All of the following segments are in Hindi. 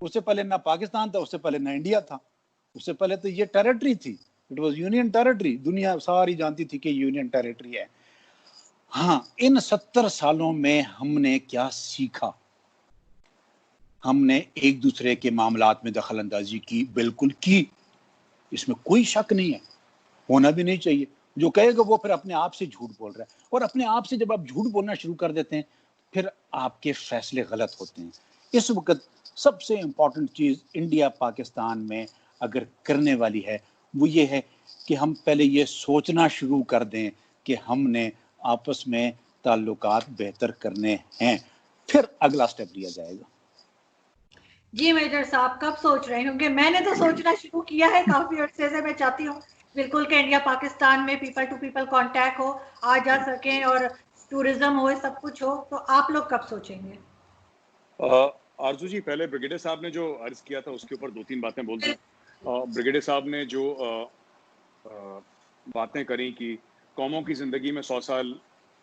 उससे पहले ना पाकिस्तान था, उससे पहले ना इंडिया था, उससे पहले तो ये टेरिटरी थी, इट वाज यूनियन टेरिटरी, दुनिया सारी जानती थी कि यूनियन टेरिटरी है। हाँ, इन 70 सालों में हमने क्या सीखा? हमने एक दूसरे के मामलात में दखल अंदाजी की, बिल्कुल की, इसमें कोई शक नहीं है, होना भी नहीं चाहिए। जो कहेगा वो फिर अपने आप से झूठ बोल रहा है, और अपने आप से जब आप झूठ बोलना शुरू कर देते हैं फिर आपके फैसले गलत होते हैं। इस वक्त सबसे इंपॉर्टेंट चीज इंडिया पाकिस्तान में अगर करने वाली है वो ये है कि हम पहले ये सोचना शुरू कर दें कि हमने आपस में ताल्लुकात बेहतर करने हैं, फिर अगला स्टेप लिया जाएगा। जी मेजर साहब कब सोच रहे हैं? क्योंकि मैंने तो सोचना शुरू किया है काफी अरसे से। मैं चाहती हूँ बिल्कुल कि इंडिया पाकिस्तान में पीपल टू पीपल कांटेक्ट हो, आ जा सकें और टूरिज्म हो, सब कुछ हो। तो आप लोग कब सोचेंगे? आरजू जी, पहले ब्रिगेडियर साहब ने जो अर्ज किया था उसके ऊपर 2-3 बातें बोल दूं। ब्रिगेडियर साहब ने जो बातें करी कि कौमों की जिंदगी में 100 साल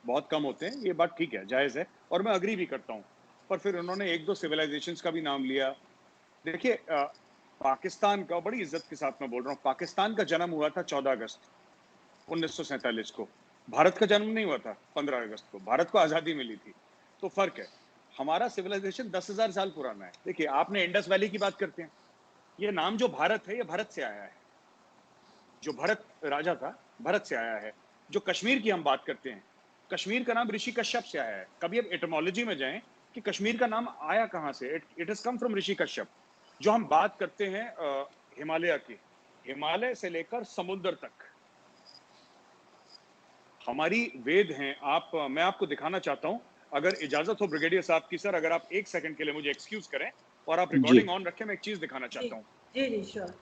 बहुत कम होते हैं, ये बात ठीक है, जायज़ है, और मैं अग्री भी करता हूँ। पर फिर उन्होंने 1-2 सिविलाइजेशंस का भी नाम लिया। देखिए, पाकिस्तान का, बड़ी इज्जत के साथ मैं बोल रहा हूँ, पाकिस्तान का जन्म हुआ था 14 अगस्त 1947 को। भारत का जन्म नहीं हुआ था 15 अगस्त को। भारत को आज़ादी मिली थी, तो फर्क है। हमारा सिविलाइजेशन 10,000 साल पुराना है। देखिए, आपने इंडस वैली की बात करते हैं, ये नाम जो भारत है, ये भारत से आया है। जो भरत राजा था, भरत से आया है। जो कश्मीर की हम बात करते हैं, कश्मीर का नाम ऋषि कश्यप से आया है। कभी अब एटमोलॉजी में जाएं कि कश्मीर का नाम आया कहां से, इट हैज कम फ्रॉम ऋषि कश्यप। जो हम बात करते हैं हिमालय की, हिमालय से लेकर समुद्र तक हमारी वेद हैं। मैं आपको दिखाना चाहता हूं, अगर इजाजत हो ब्रिगेडियर साहब की। सर, अगर आप 1 सेकंड के लिए मुझे एक्सक्यूज करें और आप रिकॉर्डिंग ऑन रखें, मैं एक चीज दिखाना चाहता हूं। जी जी श्योर।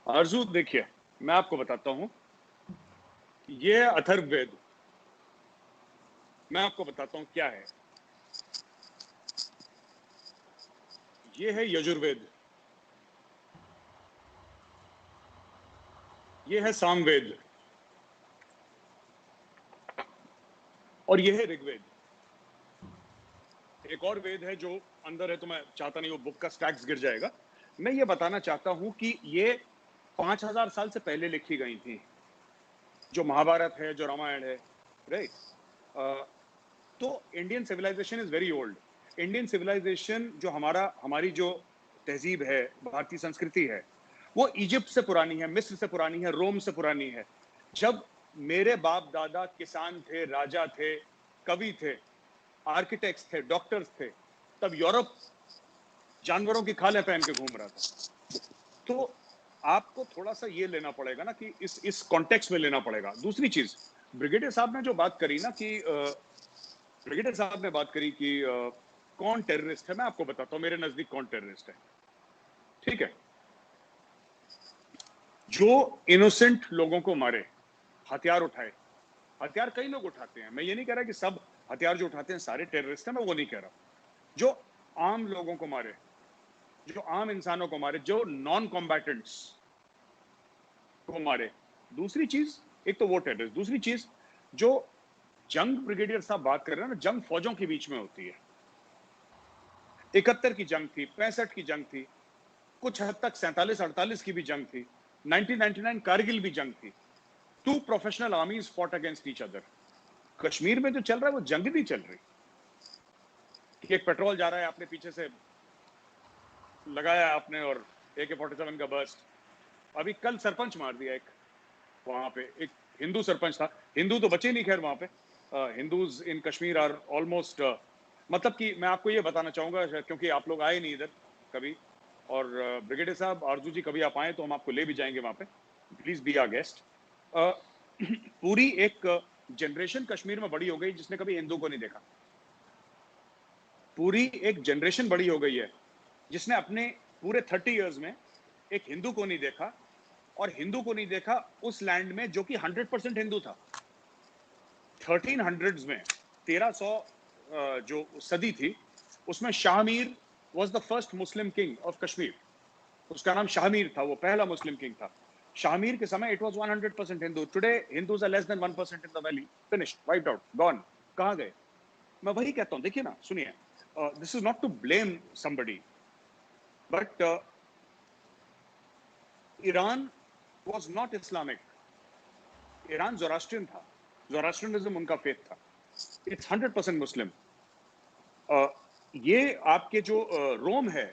आरजू, देखिए, मैं आपको बताता हूं, ये अथर्ववेद, मैं आपको बताता हूं क्या है। ये है यजुर्वेद, ये है सामवेद, और ये है ऋग्वेद। एक और वेद है जो अंदर है, तो मैं चाहता नहीं वो बुक का स्टैक्स गिर जाएगा। मैं ये बताना चाहता हूं कि ये 5000 साल से पहले लिखी गई थी। जो महाभारत है, जो रामायण है, राइट। तो Indian civilization is very old. Indian civilization जो हमारी जो तहजीब है, भारतीय संस्कृति है, वो इजिप्ट से पुरानी है, मिस्र से पुरानी है, रोम से पुरानी है। जब मेरे बाप दादा किसान थे, राजा थे, कवि थे, आर्किटेक्ट्स थे, डॉक्टर्स थे, तब यूरोप जानवरों की खालें पहन के घूम रहा था। तो आपको थोड़ा सा ये लेना पड़ेगा ना कि इस कॉन्टेक्स्ट में लेना पड़ेगा। दूसरी चीज, ब्रिगेडियर साहब ने जो बात करी ना कि ब्रिगेडियर साहब ने बात करी कि कौन टेररिस्ट है, मैं आपको बताता हूं मेरे नजदीक कौन टेररिस्ट है। ठीक है, जो इनोसेंट लोगों को मारे, हथियार उठाए। हथियार कई लोग उठाते हैं, मैं ये नहीं कह रहा कि सब हथियार जो उठाते हैं सारे टेररिस्ट हैं, मैं वो नहीं कह रहा। जो आम लोगों को मारे, जो आम इंसानों को मारे, जो नॉन कॉम्बैटेंट्स को मारे। दूसरी चीज, एक तो वो टेररिस्ट, दूसरी चीज जो जंग ब्रिगेडियर साहब बात कर रहे हैं ना, जंग फौजों के बीच में होती है। 71 की जंग थी, 65 की जंग थी, कुछ हद तक 47-48 की भी जंग थी, 1999 कारगिल भी जंग थी। 2 professional आर्मीज fought against each other. Kashmir में जो चल रहा है वो जंग नहीं चल रही कि एक पेट्रोल जा रहा है, आपने पीछे से लगाया आपने और AK-47 का बर्स्ट। अभी कल सरपंच मार दिया एक, वहां पे एक हिंदू सरपंच था। हिंदू तो बचे नहीं खैर वहां पे। Hindus in Kashmir are almost, मतलब कि मैं आपको ये बताना चाहूंगा, क्योंकि आप लोग आए नहीं इधर कभी, और ब्रिगेडियर साहब, आरजू जी, कभी आप आए तो हम आपको ले भी जाएंगे वहां पे, प्लीज बी आवर गेस्ट। पूरी एक जनरेशन कश्मीर में बड़ी हो गई जिसने कभी हिंदू को नहीं देखा। पूरी एक जनरेशन बड़ी हो गई है जिसने अपने पूरे 30 इयर्स में एक हिंदू को नहीं देखा, और हिंदू को नहीं देखा उस लैंड में जो कि 100% हिंदू था। 1300s में 1300 जो सदी थी उसमें Shahmir was the first Muslim king of Kashmir. उसका नाम शाहमीर था, वो पहला मुस्लिम किंग था। शाहमीर के समय it was 100% Hindu. Today Hindus are less than 1% in the valley, finished, wiped out, gone. कहां गए? मैं वही कहता हूं, देखिए ना, सुनिए, this is not to blame somebody, but Iran was not Islamic. Iran Zoroastrian था, ज़ोरास्ट्रियनिज्म उनका फेथ था। It's 100% Muslim. ये आपके जो रोम है,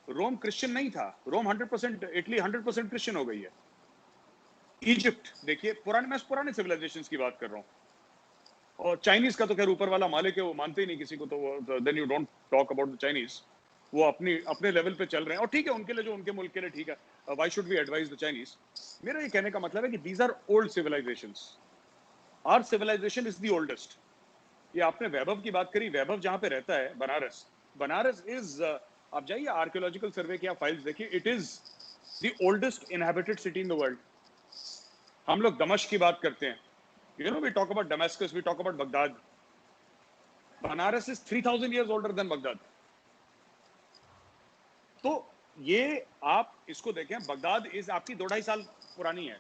रोम क्रिश्चियन नहीं था। रोम 100%, इटली 100% क्रिश्चियन हो गई है। इजिप्ट देखिए, मैं पुराने सिविलाइजेशंस की बात कर रहा हूँ। और चाइनीज का तो खैर ऊपर वाला मालिक है, वो मानते ही नहीं किसी को, तो then you don't talk about the Chinese. वो अपने लेवल पे चल रहे हैं और ठीक है, उनके लिए, जो उनके मुल्क के लिए ठीक है। Why should we advise the Chinese? मेरा ये कहने का मतलब है कि these are old civilizations. Our civilization is the oldest. ये आपने वैभव की बात करी, वैभव जहां पे रहता है, बनारस, बनारस इज, आप जाइए आर्कियोलॉजिकल सर्वे की आप फाइल्स देखिए, it is the oldest inhabited city in the world. हम लोग दमश्क की बात करते हैं, you know, we talk about Damascus, we talk about Baghdad. Banaras is 3000 years older than Baghdad. तो ये आप इसको देखें, बगदाद इज आपकी 2-2.5 साल पुरानी है।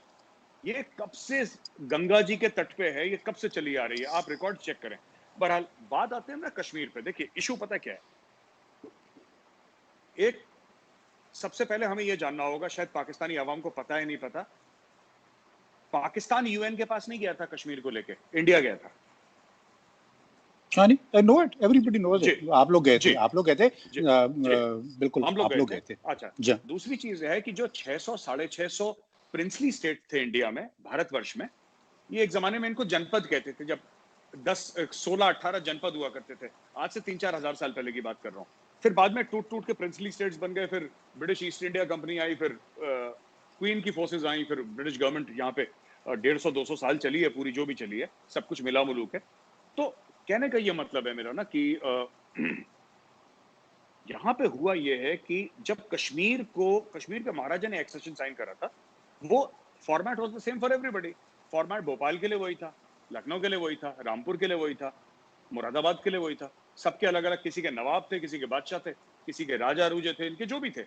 ये कब से गंगा जी के तट पे है, ये कब से चली आ रही है, आप रिकॉर्ड चेक करें। बहरहाल बात आते हैं ना कश्मीर पे। देखिए इशू पता क्या है, एक सबसे पहले हमें यह जानना होगा, शायद पाकिस्तानी अवाम को पता है नहीं पता, पाकिस्तान यूएन के पास नहीं गया था कश्मीर को लेके, इंडिया गया था। I know it, everybody knows it. आप लोग गए थे, आप लोग गए थे, बिल्कुल हम लोग आप लोग गए थे। अच्छा, दूसरी चीज है कि जो 600-650 प्रिंसली स्टेट थे इंडिया में, भारतवर्ष में, ये एक जमाने में इनको जनपद कहते थे, जब 16-18 जनपद हुआ करते थे। आज से 3-4 हजार साल पहले की बात कर रहा हूँ। फिर बाद में टूट टूट के प्रिंसली स्टेट्स बन गए, फिर ब्रिटिश ईस्ट इंडिया कंपनी आई, फिर क्वीन की फोर्सेस आई, फिर ब्रिटिश गवर्नमेंट यहाँ पे 150-200 साल चली है, पूरी जो भी चली है, सब कुछ मिला मुलूक है। तो कहने का ये मतलब है मेरा ना कि यहाँ पे हुआ ये है कि जब कश्मीर के महाराजा ने एक्सेशन साइन करा था, वो format was the same for everybody. Format Bhopal के लिए वही था, लखनऊ के लिए वही था, रामपुर के लिए वही था, मुरादाबाद के लिए वही था। सबके अलग अलग, किसी के नवाब थे, किसी के बादशाह थे, किसी के राजा अरूजे थे, इनके जो भी थे।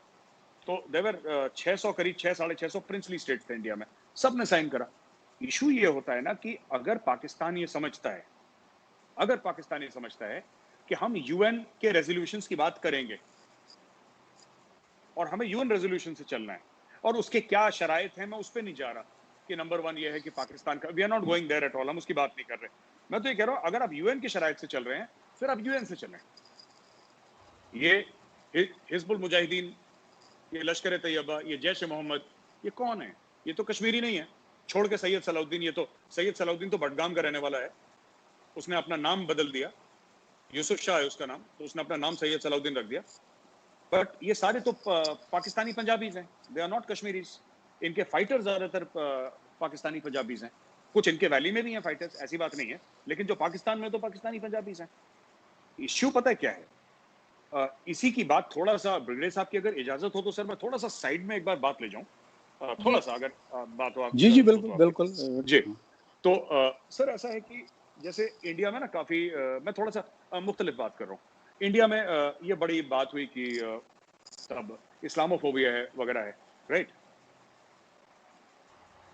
तो देवर 600, करीब 600-650 प्रिंसली स्टेट थे इंडिया में, सब ने साइन करा। इशू ये होता है ना कि अगर पाकिस्तान ये समझता है कि हम यूएन के रेजोल्यूशंस की बात करेंगे और हमें यूएन रेजोल्यूशन से चलना है, और उसके क्या शराइत हैं, मैं उस पर नहीं जा रहा कि नंबर 1 ये है कि पाकिस्तान का, we are not going there at all, हम उसकी बात नहीं कर रहे। मैं तो ये कह रहा हूं, अगर आप यूएन के शराइत से चल रहे हैं, फिर आप यूएन से चलें। ये हिजबुल मुजाहिदीन, ये लश्कर तैयबा, ये जैश मोहम्मद, ये कौन है? ये तो कश्मीरी नहीं है। छोड़ के सैयद सलाउद्दीन, ये तो सैयद सलाउद्दीन तो बडगाम का रहने वाला है, उसने अपना नाम बदल दिया, यूसुफ शाह है उसका नाम, तो उसने अपना नाम सैयद सलाउद्दीन रख दिया। बट ये सारे तो पाकिस्तानी पंजाबीज हैं, दे आर नॉट कश्मीरीज। इनके फाइटर्स ज्यादातर पाकिस्तानी पंजाबीज हैं, कुछ इनके वैली में भी हैं फाइटर्स, ऐसी बात नहीं है, लेकिन जो पाकिस्तान में तो पाकिस्तानी पंजाबीज हैं। इश्यू पता है क्या है? इसी की बात थोड़ा सा, ब्रिगेडियर साहब की अगर इजाजत हो तो सर मैं थोड़ा सा साइड में एक बार बात ले जाऊं, थोड़ा सा अगर बात हो आप। जी बिल्कुल बिल्कुल जी। तो सर ऐसा है कि जैसे इंडिया में ना काफी, मैं थोड़ा सा मुख्तलिफ बात कर रहा हूँ। इंडिया में ये बड़ी बात हुई कि तब इस्लामोफोबिया है वगैरह है, राइट।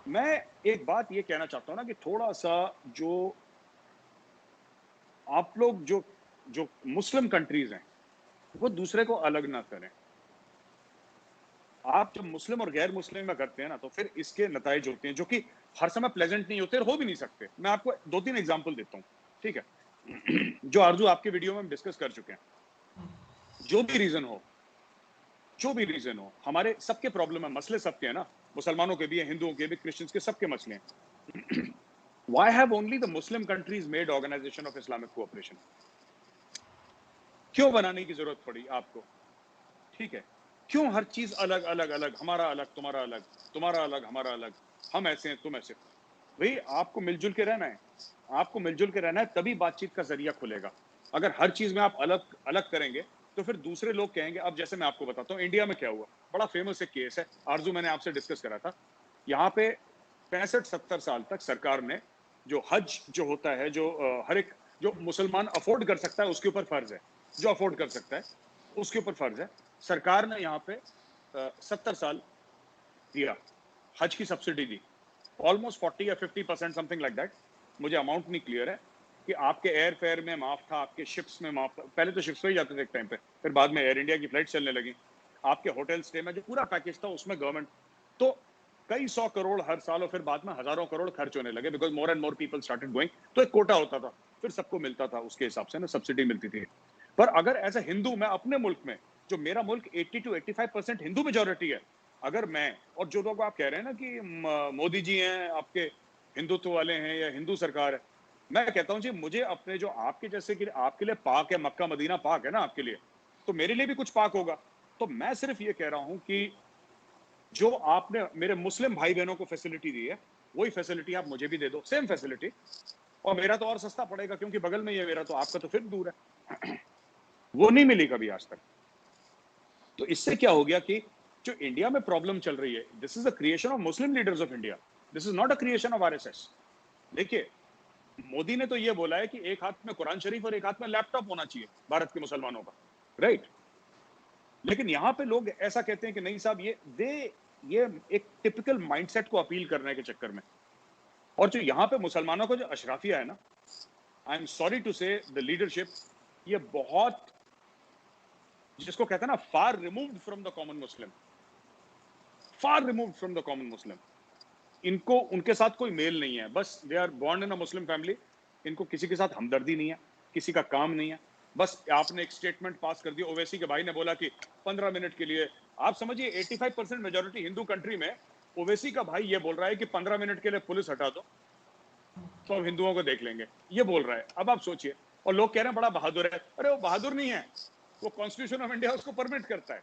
मैं एक बात ये कहना चाहता हूँ ना कि थोड़ा सा जो आप लोग जो मुस्लिम कंट्रीज हैं, वो दूसरे को अलग ना करें। आप जब मुस्लिम और गैर मुस्लिम में करते हैं ना, तो फिर इसके नताइज होते हैं जो कि हर समय प्लेजेंट नहीं होते और हो भी नहीं सकते। मैं आपको 2-3 एग्जांपल देता हूँ, ठीक है, जो आरजू आपके वीडियो में हम डिस्कस कर चुके हैं। जो भी रीजन हो, हमारे सबके प्रॉब्लम है, मसले सबके हैं ना, मुसलमानों के भी हैं, हिंदुओं के भी, क्रिश्चियंस के, सबके मसले हैं। Why have only the Muslim countries made Organization of Islamic Cooperation? क्यों बनाने की जरूरत पड़ी आपको? ठीक है, क्यों हर चीज अलग अलग अलग, हमारा अलग तुम्हारा अलग, तुम्हारा अलग हमारा अलग, हम ऐसे हैं तुम ऐसे? भाई आपको मिलजुल के रहना है, आपको मिलजुल के रहना है, तभी बातचीत का जरिया खुलेगा। अगर हर चीज में आप अलग अलग करेंगे तो फिर दूसरे लोग कहेंगे। अब जैसे मैं आपको बताता हूँ इंडिया में क्या हुआ, बड़ा फेमस एक केस है, आरजू मैंने आपसे डिस्कस करा था। यहाँ पे 65-70 साल तक सरकार ने जो हज जो होता है, जो हर एक जो मुसलमान अफोर्ड कर सकता है उसके ऊपर फर्ज है, जो अफोर्ड कर सकता है उसके ऊपर फर्ज है। सरकार ने यहाँ पे 70 साल दिया, हज की सब्सिडी दी, ऑलमोस्ट 40 या 50% समथिंग लाइक दैट, मुझे अमाउंट नहीं क्लियर है, कि आपके एयर फेयर में माफ था, आपके शिप्स में माफ था। पहले तो शिप्स पे ही जाते थे एक टाइम पे, फिर बाद में एयर इंडिया की फ्लाइट चलने लगी, आपके होटल स्टे में जो पूरा पैकेज था उसमें गवर्नमेंट, तो कई 100 करोड़ हर साल और फिर बाद में हजारों करोड़ खर्च होने लगे, because more and more people started going. तो एक कोटा होता था, फिर सबको मिलता था, उसके हिसाब से ना सब्सिडी मिलती थी। पर अगर एज ए हिंदू, मैं अपने मुल्क में, जो मेरा मुल्क 80 to 85% हिंदू मेजोरिटी है, अगर मैं, और जो लोग आप कह रहे हैं ना कि मोदी जी हैं आपके हिंदुत्व वाले हैं या हिंदू सरकार है, मैं कहता हूं जी, मुझे अपने जो आपके जैसे कि आपके लिए पाक है, मक्का मदीना पाक है ना आपके लिए, तो मेरे लिए भी कुछ पाक होगा। तो मैं सिर्फ ये कह रहा हूं कि जो आपने मेरे मुस्लिम भाई बहनों को फैसिलिटी दी है, वही फैसिलिटी आप मुझे भी दे दो, सेम फैसिलिटी, और मेरा तो और सस्ता पड़ेगा क्योंकि बगल में ही है मेरा, तो आपका तो फिर दूर है। वो नहीं मिली कभी आज तक। तो इससे क्या हो गया कि जो इंडिया में प्रॉब्लम चल रही है, this is the creation of Muslim leaders of India, this is not a creation of RSS. देखिए, मोदी ने तो ये बोला है कि एक हाथ में कुरान शरीफ और एक हाथ में लैपटॉप होना चाहिए भारत के मुसलमानों का, राइट? लेकिन यहां पे लोग ऐसा कहते हैं कि नहीं साहब, ये एक टिपिकल माइंडसेट को अपील करने के चक्कर में, और जो यहां पे मुसलमानों को जो अशराफिया है ना, I am sorry to say the leadership, ये बहुत, जिसको कहते हैं ना, far removed from the common Muslim, far removed from the common Muslim. इनको उनके साथ कोई मेल नहीं है, बस they are born in a Muslim family, इनको किसी के साथ हमदर्दी नहीं है, किसी का काम नहीं है। बस आपने एक स्टेटमेंट पास कर दिया, ओवैसी के भाई ने बोला कि 15 मिनट के लिए, आप समझिए 85% मेजोरिटी हिंदू कंट्री में ओवैसी का भाई ये बोल रहा है कि 15 मिनट के लिए पुलिस हटा दो तो हम हिंदुओं को देख लेंगे, ये बोल रहा है। अब आप सोचिए, और लोग कह रहे हैं बड़ा बहादुर है। अरे वो बहादुर नहीं है, वो कॉन्स्टिट्यूशन ऑफ इंडिया उसको परमिट करता है,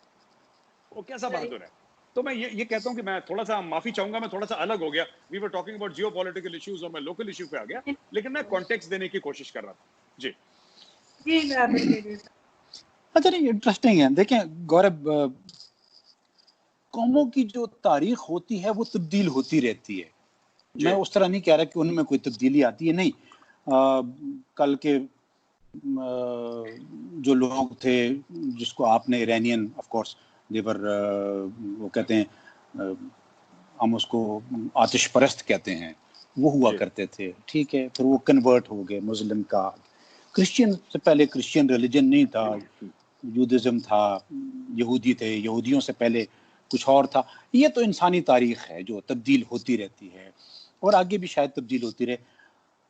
वो कैसा बहादुर है? तो मैं ये कहता हूं कि मैं थोड़ा सा माफी चाहूंगा, मैं थोड़ा सा अलग हो गया, we were talking about geopolitical issues और मैं लोकल इश्यू पे आ गया, लेकिन मैं कॉन्टेक्स्ट देने की कोशिश कर रहा था। जी जी, अच्छा, नहीं, इंटरेस्टिंग है। देखें गौरव, कौमों की जो तारीख होती है वो तब्दील होती रहती है। मैं उस तरह नहीं कह रहा कि उनमें कोई तब्दीली आती है, नहीं। कल के जो लोग थे, जिसको आपने ईरानियन, ऑफ कोर्स देवर, वो कहते हैं, हम उसको आतिश परस्त कहते हैं, वो हुआ करते थे, ठीक है। फिर वो कन्वर्ट हो गए मुस्लिम का, क्रिश्चियन से पहले क्रिश्चियन रिलीजन नहीं था, यूदिज्म था, यहूदी थे, यहूदियों से पहले कुछ और था। ये तो इंसानी तारीख है जो तब्दील होती रहती है और आगे भी शायद तब्दील होती रहे।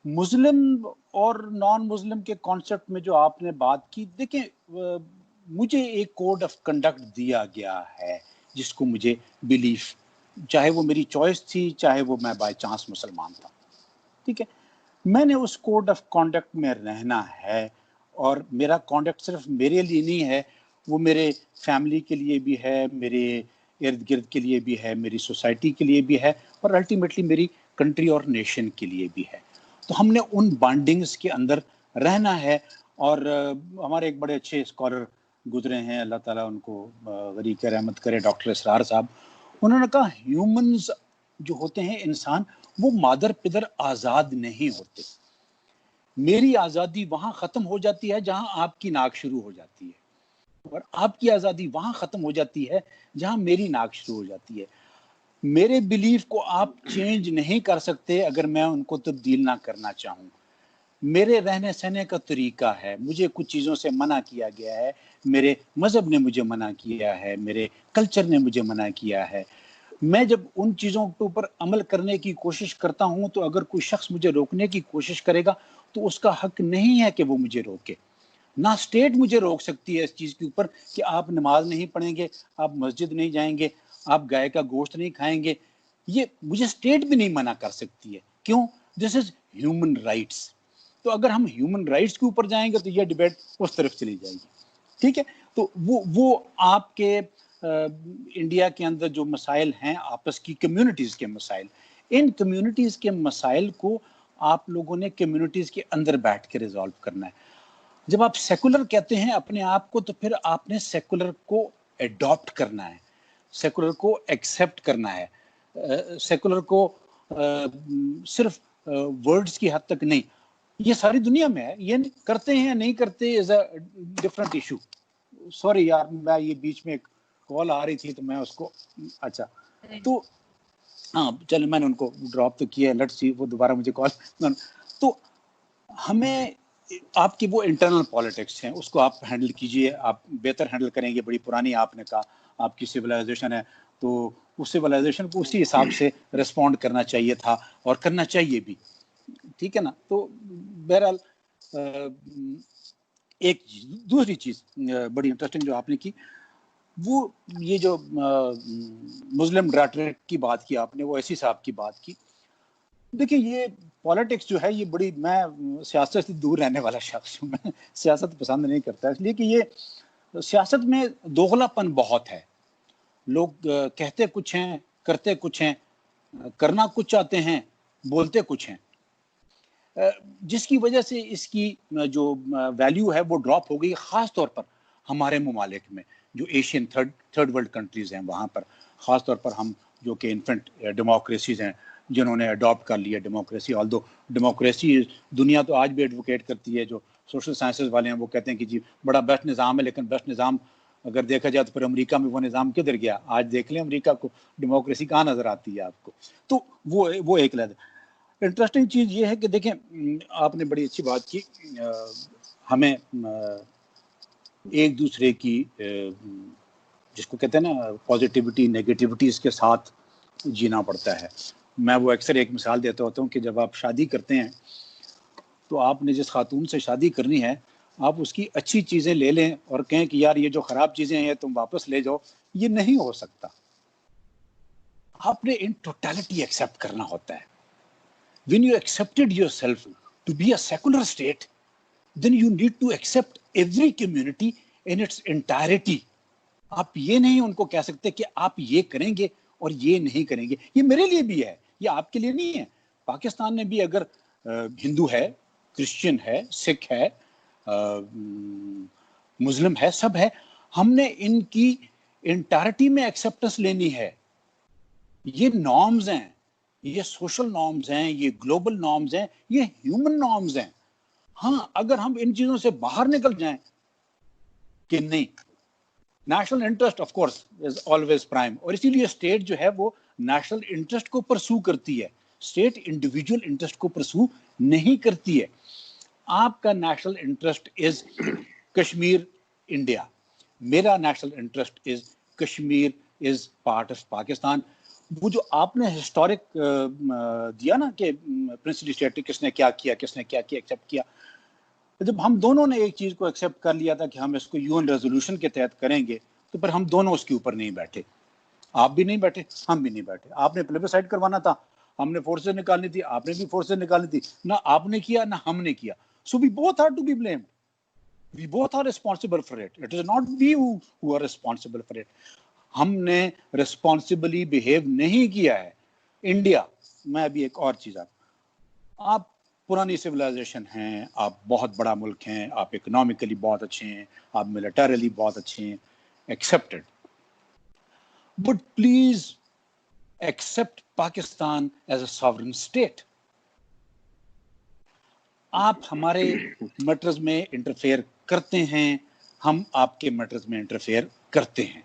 मुस्लिम और नॉन मुस्लिम के कॉन्सेप्ट में जो आपने बात की, देखें, मुझे एक कोड ऑफ कंडक्ट दिया गया है जिसको मुझे बिलीफ, चाहे वो मेरी चॉइस थी, चाहे वो मैं बाय चांस मुसलमान था, ठीक है, मैंने उस कोड ऑफ कॉन्डक्ट में रहना है। और मेरा कॉन्डक्ट सिर्फ मेरे लिए नहीं है, वो मेरे फैमिली के लिए भी है, मेरे इर्द गिर्द के लिए भी है, मेरी सोसाइटी के लिए भी है, और अल्टीमेटली मेरी कंट्री और नेशन के लिए भी है। तो हमने उन बॉन्डिंग्स के अंदर रहना है। और हमारे एक बड़े अच्छे स्कॉलर गुजरे हैं, अल्लाह ताला उनको गरीक रहमत करे, डॉक्टर इसरार साहब, उन्होंने कहा ह्यूमंस जो होते हैं, इंसान, वो मादर पिदर आज़ाद नहीं होते। मेरी आज़ादी वहां ख़त्म हो जाती है जहां आपकी नाक शुरू हो जाती है, और आपकी आज़ादी वहां ख़त्म हो जाती है जहां मेरी नाक शुरू हो जाती है। मेरे बिलीफ को आप चेंज नहीं कर सकते अगर मैं उनको तब्दील ना करना चाहूँ। मेरे रहने सहने का तरीका है, मुझे कुछ चीज़ों से मना किया गया है, मेरे मज़हब ने मुझे मना किया है, मेरे कल्चर ने मुझे मना किया है। मैं जब उन चीज़ों के ऊपर अमल करने की कोशिश करता हूँ, तो अगर कोई शख्स मुझे रोकने की कोशिश करेगा तो उसका हक नहीं है कि वो मुझे रोके। ना स्टेट मुझे रोक सकती है इस चीज़ के ऊपर कि आप नमाज नहीं पढ़ेंगे, आप मस्जिद नहीं जाएंगे, आप गाय का गोश्त नहीं खाएंगे। ये मुझे स्टेट भी नहीं मना कर सकती है। क्यों? This is human rights. तो अगर हम ह्यूमन राइट्स के ऊपर जाएंगे तो ये डिबेट उस तरफ चली जाएगी, ठीक है। तो वो आपके इंडिया के अंदर जो मसाइल हैं, आपस की कम्युनिटीज़ के मसाइल, इन कम्युनिटीज़ के मसाइल को आप लोगों ने कम्युनिटीज़ के अंदर बैठ के रिजॉल्व करना है। जब आप सेकुलर कहते हैं अपने आप को, तो फिर आपने सेकुलर को एडॉप्ट करना है, सेकुलर को एक्सेप्ट करना है, सेकुलर को सिर्फ वर्ड्स की हद तक नहीं, ये सारी दुनिया में है। ये करते हैं या नहीं करते is a different issue. Sorry यार, मैं ये बीच में एक कॉल आ रही थी तो मैं उसको, अच्छा तो हाँ चलो मैंने उनको ड्रॉप तो किया, लेट्स सी वो दोबारा मुझे कॉल। तो हमें आपकी वो इंटरनल पॉलिटिक्स हैं उसको आप हैंडल कीजिए, आप बेहतर हैंडल करेंगे। बड़ी पुरानी आपने कहा आपकी सिविलाइजेशन है, तो उस सिविलाइजेशन को उसी हिसाब से रिस्पॉन्ड करना चाहिए था और करना चाहिए भी, ठीक है ना। तो बहरहाल एक दूसरी चीज बड़ी इंटरेस्टिंग जो आपने की, वो ये जो मुस्लिम रेटरिक की बात की आपने, वो ऐसी साहब की बात की। देखिए ये पॉलिटिक्स जो है ये बड़ी, मैं सियासत से दूर रहने वाला शख्स हूँ, मैं सियासत पसंद नहीं करता, इसलिए कि ये सियासत में दोगलापन बहुत है। लोग कहते कुछ हैं, करते कुछ हैं, करना कुछ चाहते हैं, बोलते कुछ हैं, जिसकी वजह से इसकी जो वैल्यू है वो ड्रॉप हो गई, ख़ास तौर पर हमारे ममालिक में जो एशियन थर्ड वर्ल्ड कंट्रीज़ हैं वहाँ पर, ख़ास तौर पर हम जो कि इन्फेंट डेमोक्रेसीज हैं जिन्होंने अडॉप्ट कर लिया डेमोक्रेसी। ऑल्दो डेमोक्रेसी दुनिया तो आज भी एडवोकेट करती है, जो सोशल साइंसेज वाले हैं वो कहते हैं कि जी बड़ा बेस्ट निज़ाम है, लेकिन बेस्ट निज़ाम अगर देखा जाए तो फिर अमेरिका में वो निज़ाम किधर गया? आज देख लें अमेरिका को, डेमोक्रेसी कहाँ नज़र आती है आपको? तो वो एक लहर। इंटरेस्टिंग चीज़ ये है कि देखें, आपने बड़ी अच्छी बात की, हमें एक दूसरे की जिसको कहते हैं ना पॉजिटिविटी नेगेटिविटी, इसके साथ जीना पड़ता है। मैं वो अक्सर एक मिसाल देता होता हूँ कि जब आप शादी करते हैं तो आपने जिस खातून से शादी करनी है, आप उसकी अच्छी चीज़ें ले लें और कहें कि यार ये जो ख़राब चीज़ें हैं तुम वापस ले जाओ, ये नहीं हो सकता। आपने इन टोटलिटी एक्सेप्ट करना होता है। When you accepted yourself to be a secular state, then you need to accept every community in its entirety. आप ये नहीं उनको कह सकते कि आप ये करेंगे और ये नहीं करेंगे। ये मेरे लिए भी है, ये आपके लिए नहीं है। पाकिस्तान में भी अगर हिंदू है, क्रिश्चियन है, सिख है, मुस्लिम है, सब है, हमने इनकी इंटायरिटी में एक्सेप्टेंस लेनी है। ये नॉर्म्स हैं, ये सोशल नॉर्म्स हैं, ये ग्लोबल नॉर्म्स हैं, ये ह्यूमन नॉर्म्स हैं। हाँ, अगर हम इन चीजों से बाहर निकल जाएं कि नहीं, national interest of course is always prime, और इसीलिए स्टेट जो है वो नेशनल इंटरेस्ट को परसू करती है, स्टेट इंडिविजुअल इंटरेस्ट को परसू नहीं करती है। आपका national interest is Kashmir India, मेरा national interest is Kashmir is part of Pakistan. वो जो आपने हिस्टोरिक दिया ना कि प्रिंसिपल स्टेट किसने क्या किया एक्सेप्ट किया, जब हम दोनों ने एक चीज को एक्सेप्ट कर लिया था कि हम इसको यूएन रेजोल्यूशन के तहत करेंगे, तो फिर हम दोनों उसके ऊपर नहीं बैठे। आप भी नहीं बैठे, हम भी नहीं बैठे। आपने प्लेबिसाइड करवाना था, हमने फोर्सेज निकालनी थी, आपने भी फोर्सेज निकालनी थी, ना आपने किया ना हमने किया। So we both are to be blamed, we both are responsible for it, it is not we who are responsible for it. हमने रिस्पॉन्सिबली बिहेव नहीं किया है। इंडिया में अभी एक और चीज, आप पुरानी सिविलाइजेशन हैं, आप बहुत बड़ा मुल्क हैं, आप इकोनॉमिकली बहुत अच्छे हैं, आप मिलिटरीली बहुत अच्छे हैं, accepted, but please accept Pakistan as a sovereign state. आप हमारे मैटर्स में इंटरफेयर करते हैं, हम आपके मैटर्स में इंटरफेयर करते हैं।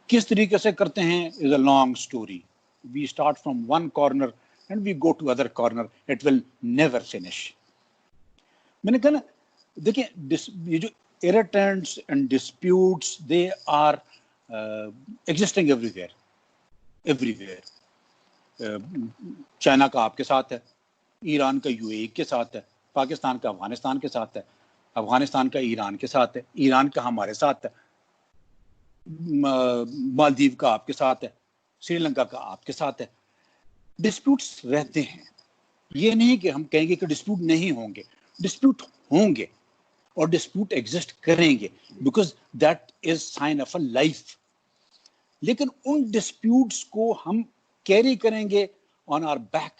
किस तरीके से करते हैं is a long story. We start from one corner and we go to other corner, it will never finish. मैंने कहा ना, देखिए ये जो irritants and disputes, they are existing everywhere. China का आपके साथ है, ईरान का यूएई के साथ है, पाकिस्तान का अफगानिस्तान के साथ है, अफगानिस्तान का ईरान के साथ है, ईरान का हमारे साथ है, मालदीव का आपके साथ है, श्रीलंका का आपके साथ है। डिस्प्यूट्स रहते हैं, ये नहीं कि हम कहेंगे कि डिस्प्यूट नहीं होंगे, डिस्प्यूट होंगे और डिस्प्यूट एग्जिस्ट करेंगे, because that is sine of a life. लेकिन उन डिस्प्यूट्स को हम कैरी करेंगे ऑन आवर बैक,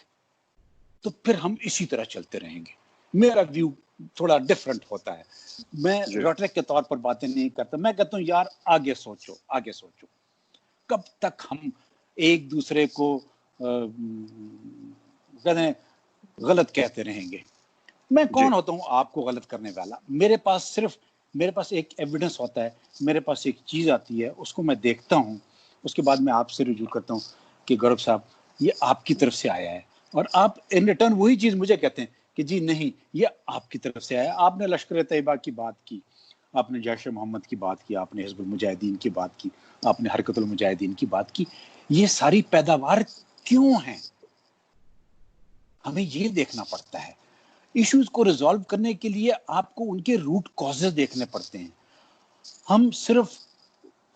तो फिर हम इसी तरह चलते रहेंगे। मेरा व्यू थोड़ा डिफरेंट होता है। मैं रेटरिक के तौर पर बातें नहीं करता, मैं कहता हूँ यार आगे सोचो, आगे सोचो। कब तक हम एक दूसरे को कहते हैं गलत कहते रहेंगे। मैं कौन होता हूँ आपको गलत करने वाला? मेरे पास एक एविडेंस होता है, मेरे पास एक चीज़ आती है, उसको मैं देखता हूँ, उसके बाद मैं आपसे रुजू करता हूँ कि गौरव साहब ये आपकी तरफ से आया है, और आप इन रिटर्न वही चीज़ मुझे कहते हैं कि जी नहीं ये आपकी तरफ से आया। आपने लश्कर तैयबा की बात की, आपने जैश मोहम्मद की बात की, आपने हिज़्बुल मुजाहिदीन की बात की, आपने हरकतुल मुजाहिदीन की बात की। ये सारी पैदावार क्यों है, हमें ये देखना पड़ता है। इश्यूज को रिजॉल्व करने के लिए आपको उनके रूट कॉजेज देखने पड़ते हैं। हम सिर्फ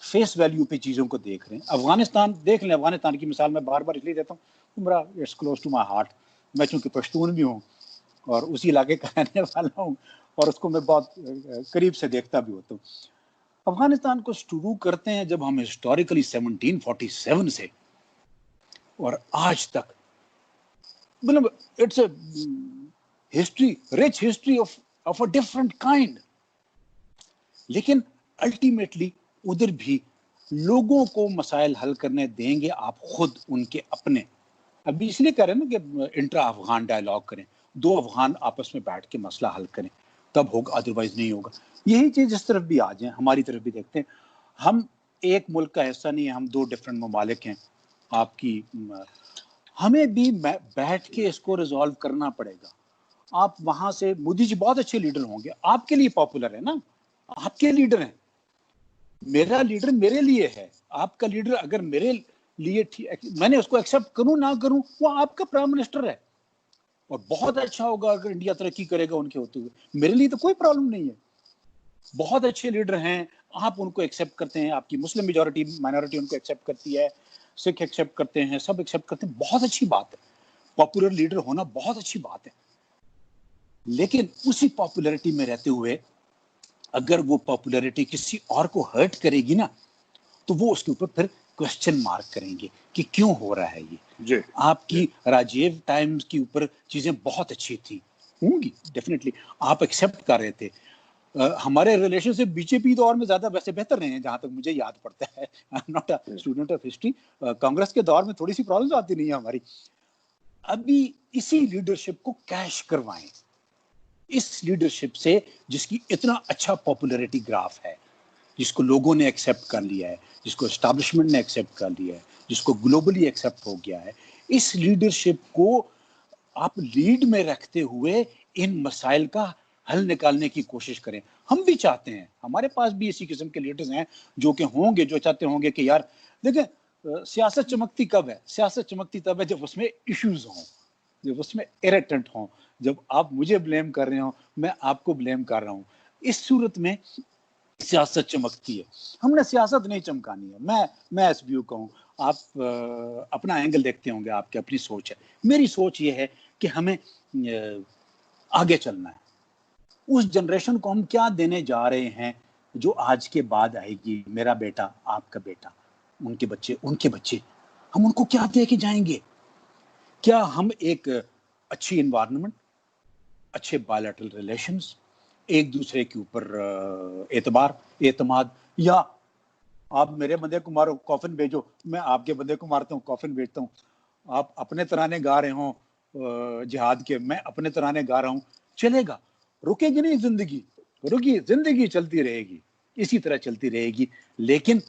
फेस वैल्यू पे चीज़ों को देख रहे हैं। अफगानिस्तान देख लें, अफगानिस्तान की मिसाल मैं बार बार इसलिए देता हूँ, मेरा it's close to my heart. मैं चूँकि पश्तून भी हूँ और उसी इलाके का रहने वाला हूँ और उसको मैं बहुत करीब से देखता भी होता हूँ। अफगानिस्तान को शुरू करते हैं जब हम हिस्टोरिकली 1747 से और आज तक, मतलब it's history, rich history of a different kind. लेकिन अल्टीमेटली उधर भी लोगों को मसाइल हल करने देंगे आप खुद उनके अपने। अभी इसलिए कह रहे हैं ना कि इंट्रा अफगान डायलॉग करें, दो अफगान आपस में बैठ के मसला हल करें, तब होगा, अदरवाइज नहीं होगा। यही चीज इस तरफ भी आ जाए, हमारी तरफ भी देखते हैं। हम एक मुल्क का हिस्सा नहीं है, हम दो डिफरेंट ममालिक हैं। आपकी हमें भी बैठ के इसको रिजॉल्व करना पड़ेगा। आप वहां से, मोदी जी बहुत अच्छे लीडर होंगे, आपके लिए पॉपुलर है ना, आपके लीडर हैं। मेरा लीडर मेरे लिए है, आपका लीडर अगर मेरे लिए मैंने उसको एक्सेप्ट करूं ना करूं, वो आपका प्राइम मिनिस्टर है और बहुत अच्छा होगा अगर इंडिया तरक्की करेगा उनके होते हुए। मेरे लिए तो कोई प्रॉब्लम नहीं है। बहुत अच्छे लीडर हैं, आप उनको एक्सेप्ट करते हैं, आपकी मुस्लिम मेजॉरिटी माइनॉरिटी उनको एक्सेप्ट करती है, सिख एक्सेप्ट करते हैं, सब एक्सेप्ट करते हैं, बहुत अच्छी बात है। पॉपुलर लीडर होना बहुत अच्छी बात है। लेकिन उसी पॉपुलैरिटी में रहते हुए अगर वो पॉपुलैरिटी किसी और को हर्ट करेगी ना, तो वो उसके ऊपर फिर क्वेश्चन मार्क करेंगे कि क्यों हो रहा है ये। आपकी राजीव टाइम्स के ऊपर चीजें बहुत अच्छी थी, होंगी डेफिनेटली, आप एक्सेप्ट कर रहे थे। हमारे रिलेशनशिप बीजेपी दौर में ज्यादा वैसे बेहतर रहे हैं जहां तक मुझे याद पड़ता है। I am not a student of history. Congress के दौर में थोड़ी सी प्रॉब्लम आती नहीं है हमारी। अभी इसी लीडरशिप को कैश करवाएं, इस लीडरशिप से जिसकी इतना अच्छा पॉपुलैरिटी ग्राफ है, जिसको लोगों ने एक्सेप्ट कर लिया है, जिसको एस्टैब्लिशमेंट ने एक्सेप्ट कर लिया है, जिसको ग्लोबली एक्सेप्ट हो गया है, इस लीडरशिप को आप लीड में रखते हुए इन मसाइल का हल निकालने की कोशिश करें। हम भी चाहते हैं, हमारे पास भी इसी किस्म के लीडर्स हैं जो कि होंगे, जो चाहते होंगे कि यार देखें, सियासत चमकती कब है? सियासत चमकती तब है जब उसमें इश्यूज हों, जब उसमें इरिटेंट हों, जब आप मुझे ब्लेम कर रहे हो, मैं आपको ब्लेम कर रहा हूं। इस सूरत में सियासत चमकती है। हमने सियासत नहीं चमकानी है। मैं इस व्यू का हूं, आप अपना एंगल देखते होंगे, आपकी अपनी सोच है। मेरी सोच ये है कि हमें आगे चलना है। उस जनरेशन को हम क्या देने जा रहे हैं जो आज के बाद आएगी, मेरा बेटा, आपका बेटा, उनके बच्चे, हम उनको क्या दे के जाएंगे? क्या हम एक अच्छी एनवायरनमेंट, अच्छे बायलैटरल रिलेशंस, एक दूसरे के ऊपर एतमाद, या आप मेरे बंदे को मारो कॉफिन भेजो, मैं आपके बंदे को मारता हूँ कॉफिन भेजता हूँ, आप अपने तराने गा रहे हो जिहाद के, मैं अपने तराने गा रहा हूँ, चलेगा? रुकेगी नहीं जिंदगी, रुकी जिंदगी चलती रहेगी, इसी तरह चलती रहेगी। लेकिन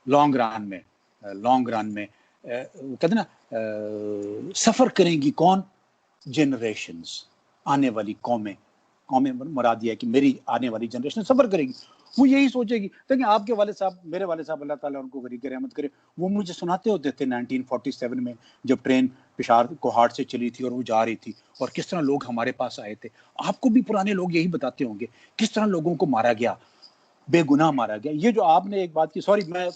लॉन्ग रन में कहते ना, सफर करेंगी कौन? जनरेशंस, आने वाली कौमें मुराद दिया कि मेरी आने वाली जनरेशन सफर करेगी। वो यही सोचेगी। देखिए आपके वाले साहब, मेरे वाले साहब, अल्लाह ताला उनको गरीब रहमत करे, वो मुझे सुनाते होते थे 1947 में जब ट्रेन पेशावर कोहाट से चली थी और वो जा रही थी, और किस तरह लोग हमारे पास आए थे। आपको भी पुराने लोग यही बताते होंगे किस तरह लोगों को मारा गया, बेगुनाह मारा गया। ये जो आपने एक बात की, सॉरी मैं